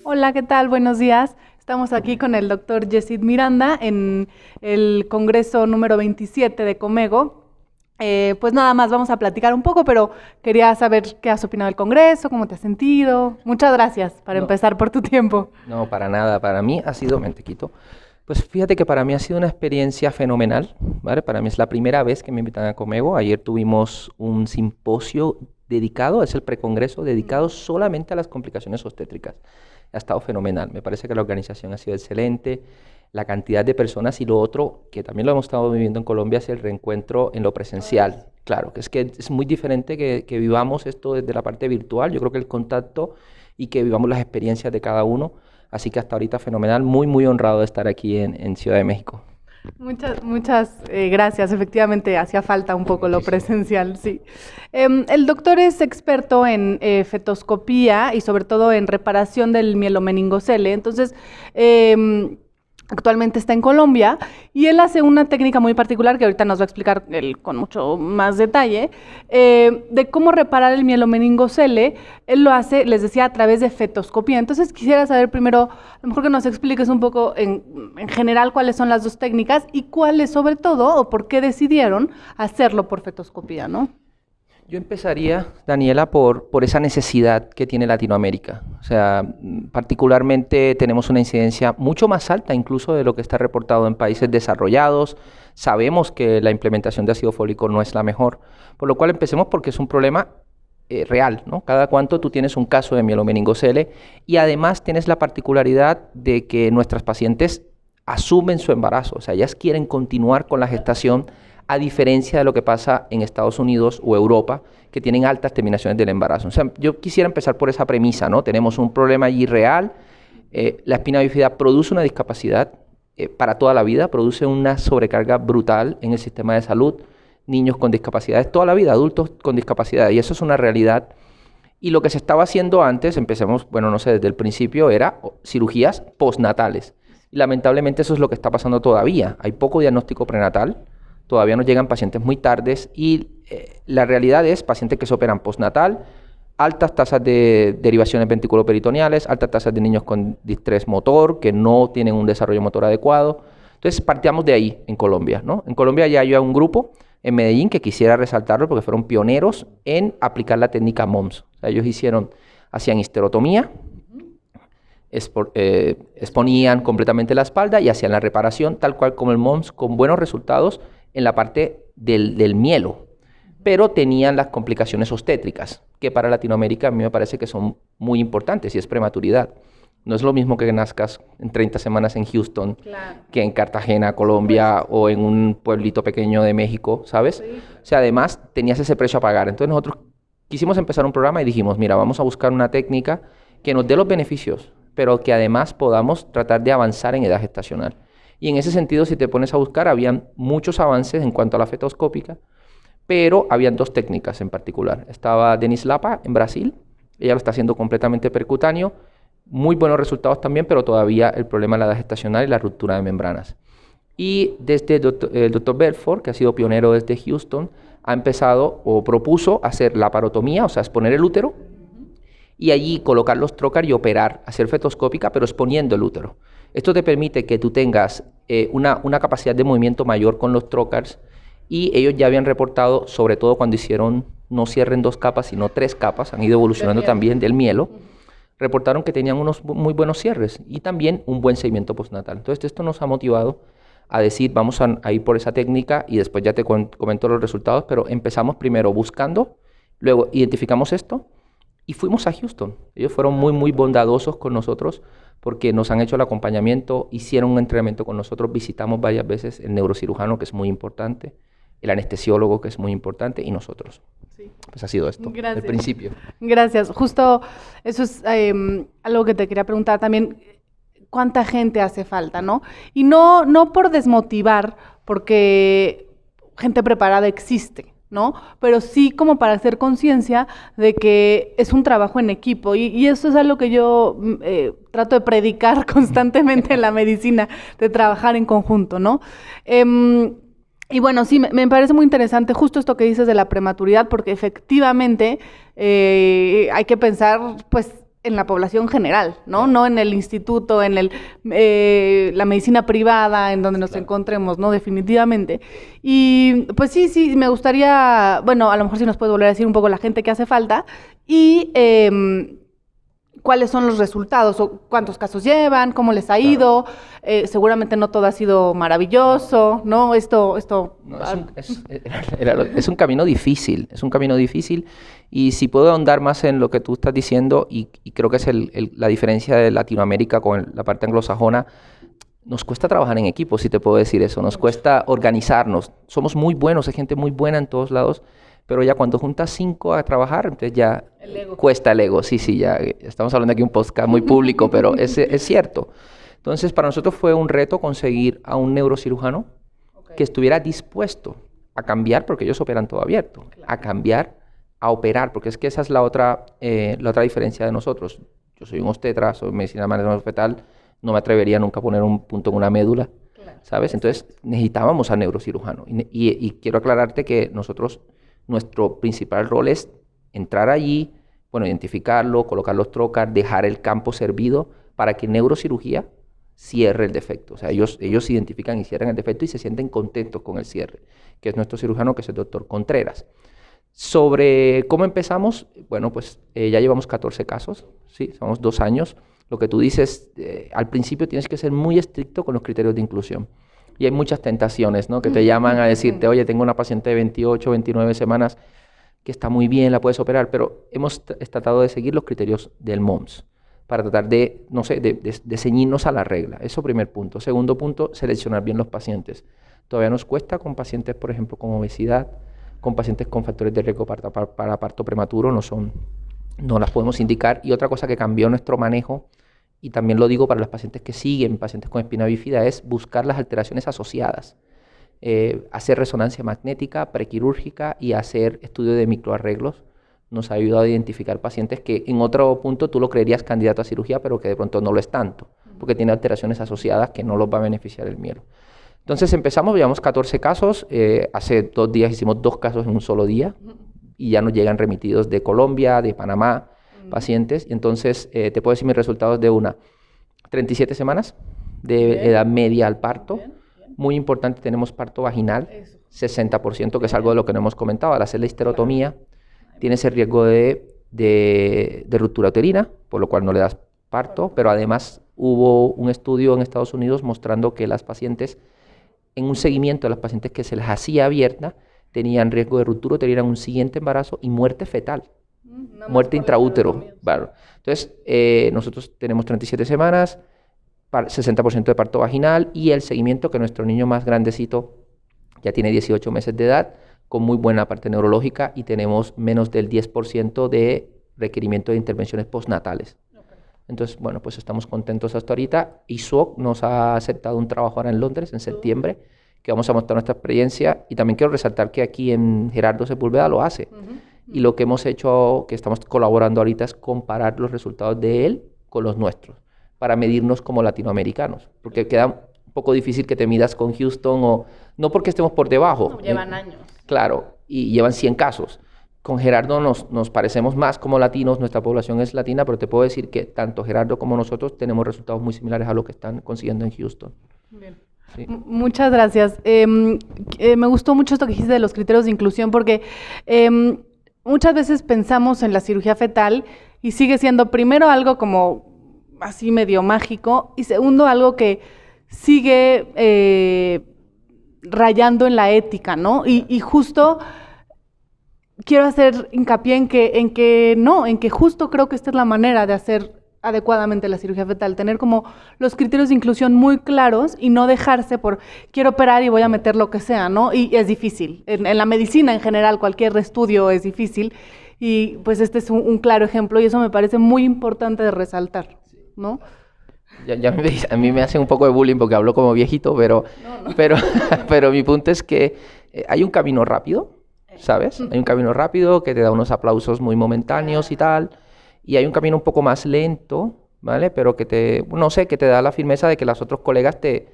Hola, ¿qué tal? Buenos días. Estamos aquí con el doctor Yesid Miranda en el Congreso número 27 de Comego. Pues nada más, vamos a platicar un poco, pero quería saber qué has opinado del Congreso, cómo te has sentido. Muchas gracias para empezar por tu tiempo. No, para nada. Para mí ha sido, pues fíjate que para mí ha sido una experiencia fenomenal, ¿vale? Para mí es la primera vez que me invitan a Comego. Ayer tuvimos un simposio dedicado, es el precongreso, dedicado solamente a las complicaciones obstétricas. Ha estado fenomenal. Me parece que la organización ha sido excelente, la cantidad de personas y lo otro, que también lo hemos estado viviendo en Colombia, es el reencuentro en lo presencial. Claro, que es muy diferente que vivamos esto desde la parte virtual. Yo creo que el contacto y que vivamos las experiencias de cada uno. Así que hasta ahorita fenomenal, muy honrado de estar aquí en Ciudad de México. Muchas gracias. Efectivamente, hacía falta un poco lo presencial, sí. El doctor es experto en fetoscopía y sobre todo en reparación del mielomeningocele. Entonces, actualmente está en Colombia y él hace una técnica muy particular que ahorita nos va a explicar él con mucho más detalle, de cómo reparar el mielomeningocele. Él lo hace, les decía, a través de fetoscopía. Entonces quisiera saber primero, a lo mejor que nos expliques un poco en general cuáles son las dos técnicas y cuáles sobre todo, o por qué decidieron hacerlo por fetoscopía, ¿no? Yo empezaría, Daniela, por esa necesidad que tiene Latinoamérica. O sea, particularmente tenemos una incidencia mucho más alta incluso de lo que está reportado en países desarrollados. Sabemos que la implementación de ácido fólico no es la mejor, por lo cual empecemos porque es un problema real, ¿no? Cada cuánto tú tienes un caso de mielomeningocele y además tienes la particularidad de que nuestras pacientes asumen su embarazo, o sea, ellas quieren continuar con la gestación, a diferencia de lo que pasa en Estados Unidos o Europa, que tienen altas terminaciones del embarazo. O sea, yo quisiera empezar por esa premisa, ¿no? Tenemos un problema allí real. La espina bífida produce una discapacidad para toda la vida, produce una sobrecarga brutal en el sistema de salud, niños con discapacidades, toda la vida, adultos con discapacidades, y eso es una realidad. Y lo que se estaba haciendo antes, empecemos, bueno, no sé, desde el principio, era cirugías postnatales. Y lamentablemente eso es lo que está pasando todavía. Hay poco diagnóstico prenatal, todavía nos llegan pacientes muy tardes y la realidad es pacientes que se operan postnatal, altas tasas de derivaciones ventriculoperitoneales, altas tasas de niños con distrés motor que no tienen un desarrollo motor adecuado. Entonces partíamos de ahí en Colombia, ¿no? En Colombia ya hay un grupo en Medellín que quisiera resaltarlo porque fueron pioneros en aplicar la técnica MOMS. O sea, ellos hacían histerotomía, exponían completamente la espalda y hacían la reparación tal cual como el MOMS con buenos resultados en la parte del mielo, pero tenían las complicaciones obstétricas, que para Latinoamérica a mí me parece que son muy importantes y es prematuridad. No es lo mismo que nazcas en 30 semanas en Houston, claro, que en Cartagena, Colombia, o en un pueblito pequeño de México, ¿sabes? Sí. O sea, además tenías ese precio a pagar. Entonces nosotros quisimos empezar un programa y dijimos, mira, vamos a buscar una técnica que nos dé los beneficios, pero que además podamos tratar de avanzar en edad gestacional. Y en ese sentido, si te pones a buscar, habían muchos avances en cuanto a la fetoscópica, pero habían dos técnicas en particular. Estaba Denise Lapa en Brasil, ella lo está haciendo completamente percutáneo, muy buenos resultados también, pero todavía el problema es la edad gestacional y la ruptura de membranas. Y desde el doctor Belfort, que ha sido pionero desde Houston, ha empezado o propuso hacer la laparotomía, o sea, exponer el útero, y allí colocar los trocar y operar, hacer fetoscópica, pero exponiendo el útero. Esto te permite que tú tengas una capacidad de movimiento mayor con los trocars y ellos ya habían reportado, sobre todo cuando hicieron, no cierren 2 capas, sino 3 capas, han ido evolucionando también del mielo, reportaron que tenían unos muy buenos cierres y también un buen seguimiento postnatal. Entonces esto nos ha motivado a decir, vamos a ir por esa técnica y después ya te comento los resultados, pero empezamos primero buscando, luego identificamos esto y fuimos a Houston. Ellos fueron muy bondadosos con nosotros porque nos han hecho el acompañamiento, hicieron un entrenamiento con nosotros, visitamos varias veces el neurocirujano, que es muy importante, el anestesiólogo, que es muy importante, y nosotros. Sí. Pues ha sido esto, el principio. Gracias. Justo eso es algo que te quería preguntar también. ¿Cuánta gente hace falta, no? Y no por desmotivar, porque gente preparada existe, ¿no? Pero sí como para hacer conciencia de que es un trabajo en equipo y eso es algo que yo trato de predicar constantemente en la medicina, de trabajar en conjunto, ¿no? Y bueno, sí, me parece muy interesante justo esto que dices de la prematuridad, porque efectivamente hay que pensar, pues, en la población general, ¿no? No en el instituto, en la medicina privada, en donde nos encontremos, ¿no? Definitivamente. Y pues sí, me gustaría, bueno, a lo mejor sí nos puede volver a decir un poco la gente que hace falta y cuáles son los resultados o cuántos casos llevan, cómo les ha ido. Seguramente no todo ha sido maravilloso, ¿no? No, es un camino difícil, y si puedo ahondar más en lo que tú estás diciendo, y creo que es la diferencia de Latinoamérica con la parte anglosajona, nos cuesta trabajar en equipo, si te puedo decir eso, nos cuesta organizarnos, somos muy buenos, hay gente muy buena en todos lados, pero ya cuando juntas 5 a trabajar, entonces ya cuesta el ego. Sí, ya estamos hablando aquí de un podcast muy público, pero es cierto. Entonces, para nosotros fue un reto conseguir a un neurocirujano que estuviera dispuesto a cambiar, porque ellos operan todo abierto, a cambiar, a operar, porque es que esa es la otra diferencia de nosotros. Yo soy un obstetra, soy medicina materno fetal, no me atrevería nunca a poner un punto en una médula, ¿sabes? Entonces, necesitábamos al neurocirujano. Y quiero aclararte que nuestro principal rol es entrar allí, bueno, identificarlo, colocar los trocars, dejar el campo servido para que neurocirugía cierre el defecto. O sea, ellos identifican y cierran el defecto y se sienten contentos con el cierre, que es nuestro cirujano, que es el doctor Contreras. Sobre cómo empezamos, bueno, pues ya llevamos 14 casos, ¿sí? Somos 2 años. Lo que tú dices, al principio tienes que ser muy estricto con los criterios de inclusión. Y hay muchas tentaciones, ¿no? Que te llaman a decirte, oye, tengo una paciente de 28, 29 semanas que está muy bien, la puedes operar, pero hemos tratado de seguir los criterios del MOMS para tratar de, no sé, de ceñirnos a la regla. Eso primer punto. Segundo punto, seleccionar bien los pacientes. Todavía nos cuesta con pacientes, por ejemplo, con obesidad, con pacientes con factores de riesgo para parto prematuro, no las podemos indicar. Y otra cosa que cambió nuestro manejo, y también lo digo para los pacientes que siguen, pacientes con espina bífida, es buscar las alteraciones asociadas. Hacer resonancia magnética, prequirúrgica y hacer estudio de microarreglos nos ha ayudado a identificar pacientes que en otro punto tú lo creerías candidato a cirugía, pero que de pronto no lo es tanto, porque tiene alteraciones asociadas que no los va a beneficiar el mielo. Entonces llevamos 14 casos, hace 2 días hicimos 2 casos en un solo día, y ya nos llegan remitidos de Colombia, de Panamá, pacientes. Entonces, te puedo decir mis resultados de 37 semanas de edad media al parto. Muy importante, tenemos parto vaginal, 60%, que es algo de lo que no hemos comentado. Al hacer la histerotomía, tienes el riesgo de ruptura uterina, por lo cual no le das parto, pero además hubo un estudio en Estados Unidos mostrando que las pacientes, en un seguimiento de las pacientes que se les hacía abierta, tenían riesgo de ruptura uterina en un siguiente embarazo y muerte fetal. Muerte intraútero. Claro. Entonces, nosotros tenemos 37 semanas, 60% de parto vaginal y el seguimiento que nuestro niño más grandecito ya tiene 18 meses de edad, con muy buena parte neurológica, y tenemos menos del 10% de requerimiento de intervenciones postnatales. Entonces, bueno, pues estamos contentos hasta ahorita. ISUOC nos ha aceptado un trabajo ahora en Londres, en septiembre, que vamos a mostrar nuestra experiencia, y también quiero resaltar que aquí en Gerardo Sepúlveda lo hace. Y lo que hemos hecho, que estamos colaborando ahorita, es comparar los resultados de él con los nuestros, para medirnos como latinoamericanos, porque queda un poco difícil que te midas con Houston, o no porque estemos por debajo. No, llevan años. Claro, y llevan 100 casos. Con Gerardo nos parecemos más como latinos, nuestra población es latina, pero te puedo decir que tanto Gerardo como nosotros tenemos resultados muy similares a lo que están consiguiendo en Houston. Bien. Sí. Muchas gracias. Me gustó mucho esto que dijiste de los criterios de inclusión, porque muchas veces pensamos en la cirugía fetal y sigue siendo primero algo como así medio mágico, y segundo algo que sigue rayando en la ética, ¿no? Y justo quiero hacer hincapié en que justo creo que esta es la manera de hacer adecuadamente la cirugía fetal, tener como los criterios de inclusión muy claros y no dejarse por quiero operar y voy a meter lo que sea, ¿no? Y es difícil. En la medicina en general, cualquier estudio es difícil, y pues este es un claro ejemplo, y eso me parece muy importante de resaltar, ¿no? A mí me hacen un poco de bullying porque hablo como viejito, pero mi punto es que hay un camino rápido, ¿sabes? Hay un camino rápido que te da unos aplausos muy momentáneos y tal, y hay un camino un poco más lento, ¿vale? Pero que te da la firmeza de que los otros colegas te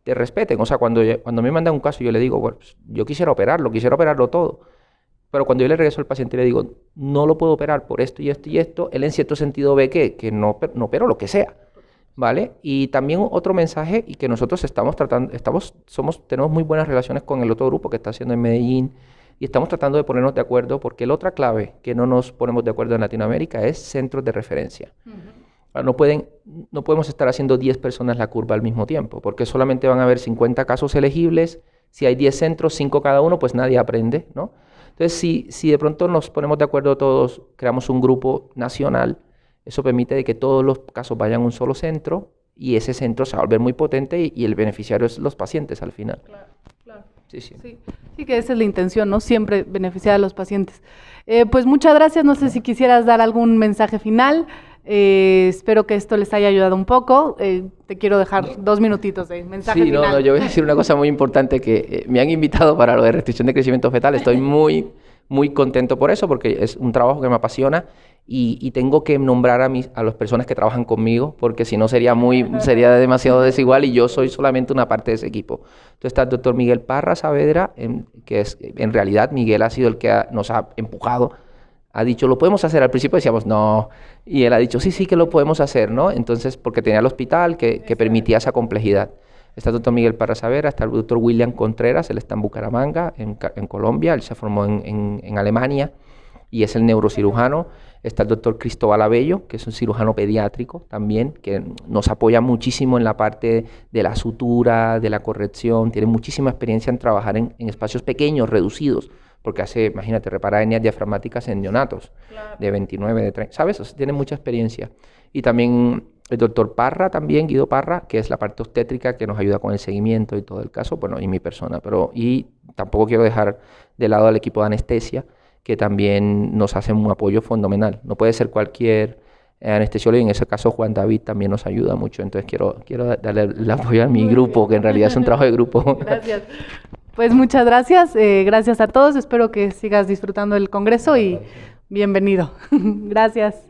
te respeten. O sea, cuando me mandan un caso, yo le digo, bueno, pues, yo quisiera operarlo todo. Pero cuando yo le regreso al paciente y le digo, no lo puedo operar por esto y esto y esto, él en cierto sentido ve que no opero lo que sea, ¿vale? Y también otro mensaje, y que nosotros estamos tratando, tenemos muy buenas relaciones con el otro grupo que está haciendo en Medellín, y estamos tratando de ponernos de acuerdo, porque la otra clave que no nos ponemos de acuerdo en Latinoamérica es centros de referencia. No podemos estar haciendo 10 personas la curva al mismo tiempo, porque solamente van a haber 50 casos elegibles. Si hay 10 centros, 5 cada uno, pues nadie aprende, ¿no? Entonces, si de pronto nos ponemos de acuerdo todos, creamos un grupo nacional, eso permite de que todos los casos vayan a un solo centro, y ese centro se va a volver muy potente, y el beneficiario es los pacientes al final. Claro. Sí, que esa es la intención, ¿no? Siempre beneficiar a los pacientes. Pues muchas gracias. No sé si quisieras dar algún mensaje final. Espero que esto les haya ayudado un poco. Te quiero dejar 2 minutitos de mensaje final. Sí, yo voy a decir una cosa muy importante, que me han invitado para lo de restricción de crecimiento fetal. Estoy muy, muy contento por eso, porque es un trabajo que me apasiona, y tengo que nombrar a las personas que trabajan conmigo, porque si no sería demasiado desigual, y yo soy solamente una parte de ese equipo. Entonces está el doctor Miguel Parra Saavedra, que en realidad Miguel ha sido el que nos ha empujado. Ha dicho, lo podemos hacer. Al principio decíamos, no. Y él ha dicho, sí que lo podemos hacer, ¿no? Entonces, porque tenía el hospital que permitía esa complejidad. Está el doctor Miguel Parra Saavedra, está el doctor William Contreras, él está en Bucaramanga, en Colombia. Él se formó en Alemania y es el neurocirujano. Está el doctor Cristóbal Abello, que es un cirujano pediátrico también, que nos apoya muchísimo en la parte de la sutura, de la corrección. Tiene muchísima experiencia en trabajar en espacios pequeños, reducidos, porque imagínate, repara hernias diafragmáticas en neonatos, claro, de 29, de 30, ¿sabes? O sea, tiene mucha experiencia. Y también el doctor Parra, también, Guido Parra, que es la parte obstétrica, que nos ayuda con el seguimiento y todo el caso, bueno, y mi persona. Y tampoco quiero dejar de lado al equipo de anestesia, que también nos hace un apoyo fenomenal. No puede ser cualquier anestesiólogo, y en ese caso Juan David también nos ayuda mucho. Entonces quiero darle el apoyo a mi grupo, que en realidad es un trabajo de grupo. Gracias. Pues muchas gracias. Gracias a todos. Espero que sigas disfrutando del congreso y bienvenido. Gracias.